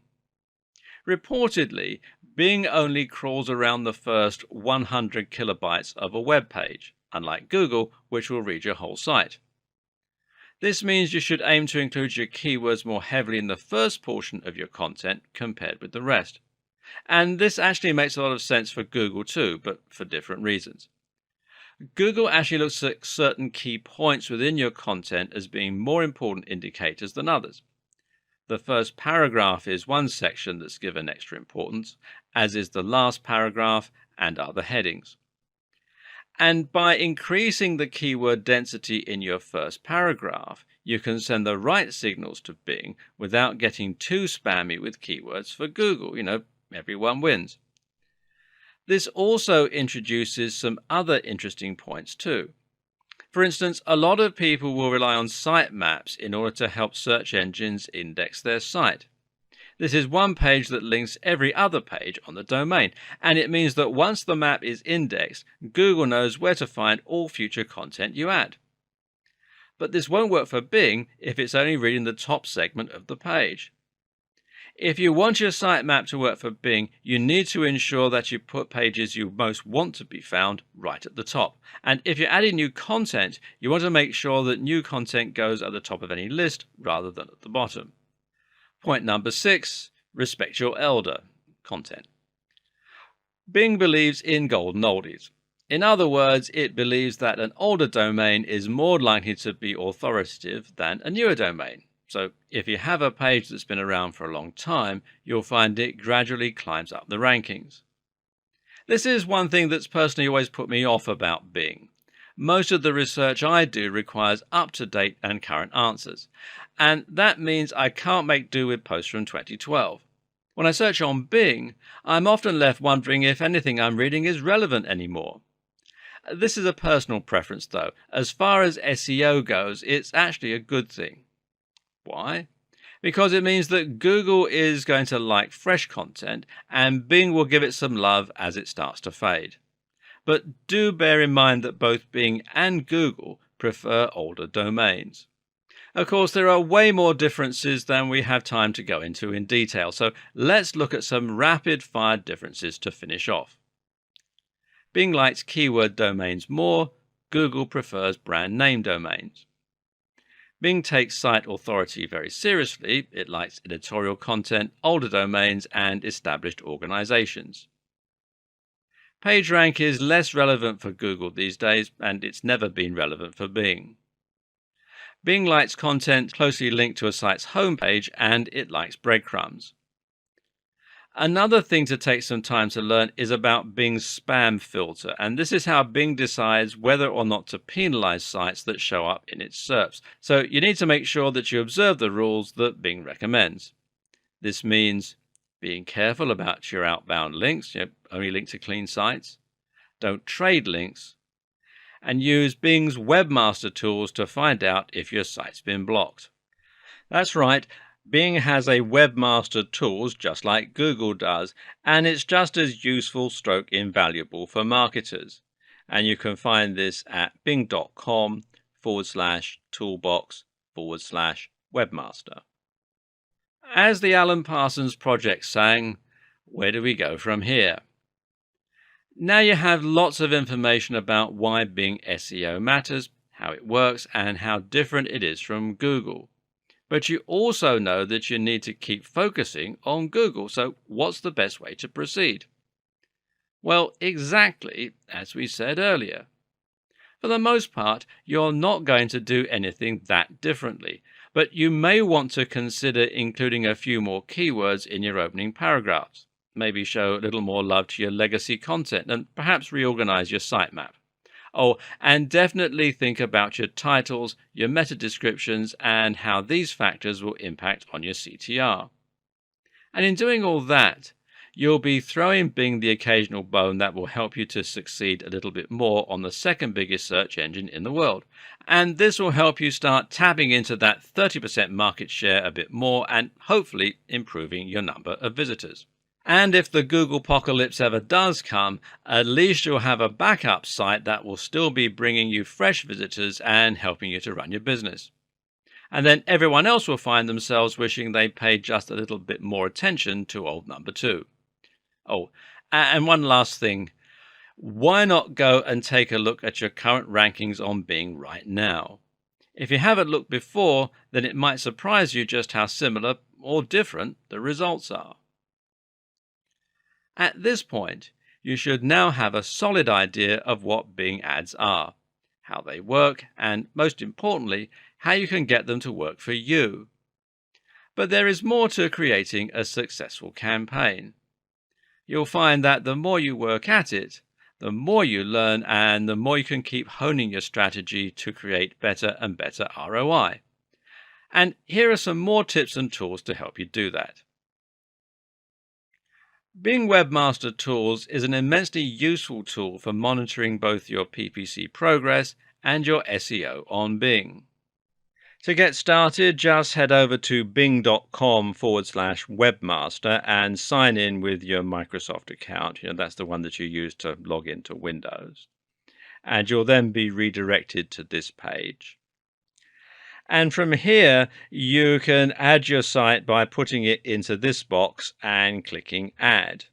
Reportedly, Bing only crawls around the first 100 kilobytes of a web page, unlike Google, which will read your whole site. This means you should aim to include your keywords more heavily in the first portion of your content compared with the rest. And this actually makes a lot of sense for Google too, but for different reasons. Google actually looks at certain key points within your content as being more important indicators than others. The first paragraph is one section that's given extra importance, as is the last paragraph and other headings. And by increasing the keyword density in your first paragraph, you can send the right signals to Bing without getting too spammy with keywords for Google. Everyone wins. This also introduces some other interesting points too. For instance, a lot of people will rely on sitemaps in order to help search engines index their site. This is one page that links every other page on the domain, and it means that once the map is indexed, Google knows where to find all future content you add. But this won't work for Bing if it's only reading the top segment of the page. If you want your sitemap to work for Bing, you need to ensure that you put pages you most want to be found right at the top. And if you're adding new content, you want to make sure that new content goes at the top of any list rather than at the bottom. Point number 6, respect your elder content. Bing believes in golden oldies. In other words, it believes that an older domain is more likely to be authoritative than a newer domain. So if you have a page that's been around for a long time, you'll find it gradually climbs up the rankings. This is one thing that's personally always put me off about Bing. Most of the research I do requires up-to-date and current answers, and that means I can't make do with posts from 2012. When I search on Bing, I'm often left wondering if anything I'm reading is relevant anymore. This is a personal preference though. As far as SEO goes, it's actually a good thing. Why? Because it means that Google is going to like fresh content and Bing will give it some love as it starts to fade. But do bear in mind that both Bing and Google prefer older domains. Of course, there are way more differences than we have time to go into in detail, so let's look at some rapid-fire differences to finish off. Bing likes keyword domains more, Google prefers brand name domains. Bing takes site authority very seriously. It likes editorial content, older domains, and established organizations. PageRank is less relevant for Google these days, and it's never been relevant for Bing. Bing likes content closely linked to a site's homepage, and it likes breadcrumbs. Another thing to take some time to learn is about Bing's spam filter, and this is how Bing decides whether or not to penalize sites that show up in its SERPs. So you need to make sure that you observe the rules that Bing recommends. This means being careful about your outbound links, only link to clean sites, don't trade links, and use Bing's webmaster tools to find out if your site's been blocked. That's right. Bing has a webmaster tools just like Google does, and it's just as useful / invaluable for marketers. And you can find this at bing.com/toolbox/webmaster. As the Alan Parsons Project sang, where do we go from here? Now you have lots of information about why Bing SEO matters, how it works, and how different it is from Google. But you also know that you need to keep focusing on Google. So what's the best way to proceed? Well, exactly as we said earlier. For the most part, you're not going to do anything that differently, but you may want to consider including a few more keywords in your opening paragraphs. Maybe show a little more love to your legacy content and perhaps reorganize your sitemap. Oh, and definitely think about your titles, your meta descriptions, and how these factors will impact on your CTR. And in doing all that, you'll be throwing Bing the occasional bone that will help you to succeed a little bit more on the second biggest search engine in the world. And this will help you start tapping into that 30% market share a bit more and hopefully improving your number of visitors. And if the Google apocalypse ever does come, at least you'll have a backup site that will still be bringing you fresh visitors and helping you to run your business. And then everyone else will find themselves wishing they paid just a little bit more attention to old number 2. Oh, and one last thing. Why not go and take a look at your current rankings on Bing right now? If you haven't looked before, then it might surprise you just how similar or different the results are. At this point, you should now have a solid idea of what Bing ads are, how they work, and most importantly, how you can get them to work for you. But there is more to creating a successful campaign. You'll find that the more you work at it, the more you learn and the more you can keep honing your strategy to create better and better ROI. And here are some more tips and tools to help you do that. Bing Webmaster Tools is an immensely useful tool for monitoring both your PPC progress and your SEO on Bing. To get started, just head over to bing.com/webmaster and sign in with your Microsoft account. That's the one that you use to log into Windows. And you'll then be redirected to this page. And from here, you can add your site by putting it into this box and clicking Add.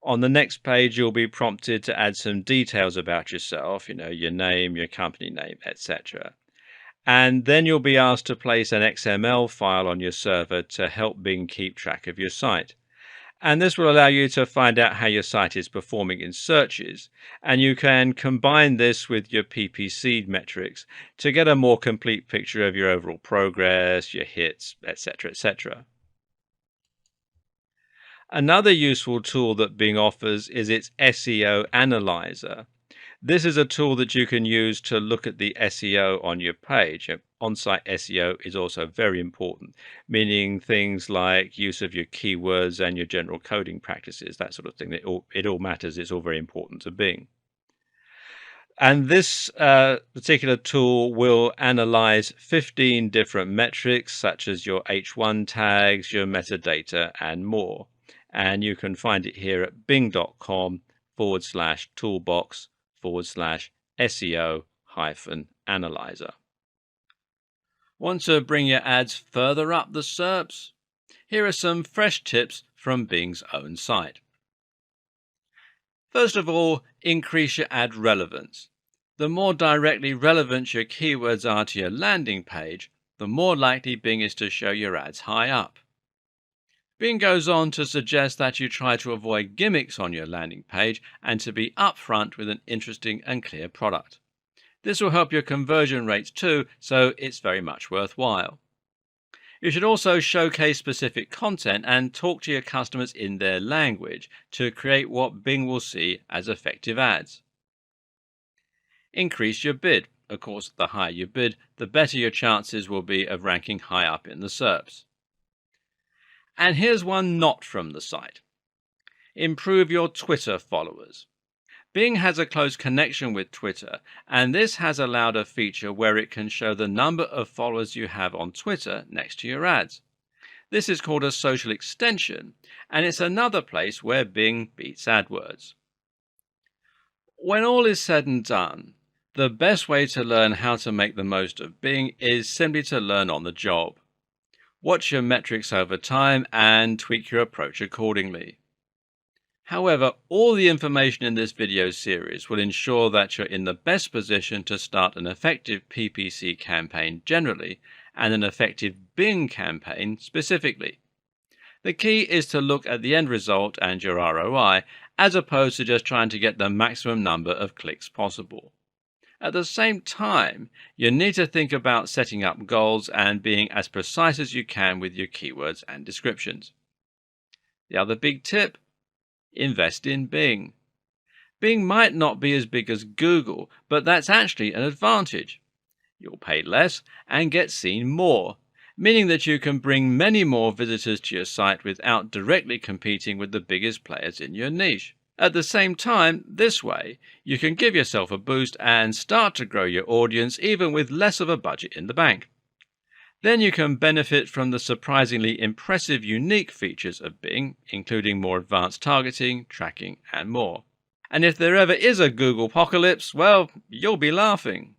On the next page, you'll be prompted to add some details about yourself, your name, your company name, etc. And then you'll be asked to place an XML file on your server to help Bing keep track of your site. And this will allow you to find out how your site is performing in searches. And you can combine this with your PPC metrics to get a more complete picture of your overall progress, your hits, etc., etc. Another useful tool that Bing offers is its SEO Analyzer. This is a tool that you can use to look at the SEO on your page. On-site SEO is also very important, meaning things like use of your keywords and your general coding practices, that sort of thing. It all matters. It's all very important to Bing. And this particular tool will analyze 15 different metrics, such as your H1 tags, your metadata, and more. And you can find it here at bing.com/toolbox/SEO-analyzer. Want to bring your ads further up the SERPs? Here are some fresh tips from Bing's own site. First of all, increase your ad relevance. The more directly relevant your keywords are to your landing page, the more likely Bing is to show your ads high up. Bing goes on to suggest that you try to avoid gimmicks on your landing page and to be upfront with an interesting and clear product. This will help your conversion rates too, so it's very much worthwhile. You should also showcase specific content and talk to your customers in their language to create what Bing will see as effective ads. Increase your bid. Of course, the higher you bid, the better your chances will be of ranking high up in the SERPs. And here's one not from the site. Improve your Twitter followers. Bing has a close connection with Twitter, and this has allowed a feature where it can show the number of followers you have on Twitter next to your ads. This is called a social extension, and it's another place where Bing beats AdWords. When all is said and done, the best way to learn how to make the most of Bing is simply to learn on the job. Watch your metrics over time and tweak your approach accordingly. However, all the information in this video series will ensure that you're in the best position to start an effective PPC campaign generally and an effective Bing campaign specifically. The key is to look at the end result and your ROI as opposed to just trying to get the maximum number of clicks possible. At the same time, you need to think about setting up goals and being as precise as you can with your keywords and descriptions. The other big tip: invest in Bing. Bing might not be as big as Google, but that's actually an advantage. You'll pay less and get seen more, meaning that you can bring many more visitors to your site without directly competing with the biggest players in your niche. At the same time, this way, you can give yourself a boost and start to grow your audience even with less of a budget in the bank. Then you can benefit from the surprisingly impressive unique features of Bing, including more advanced targeting, tracking, and more. And if there ever is a Google apocalypse, well, you'll be laughing.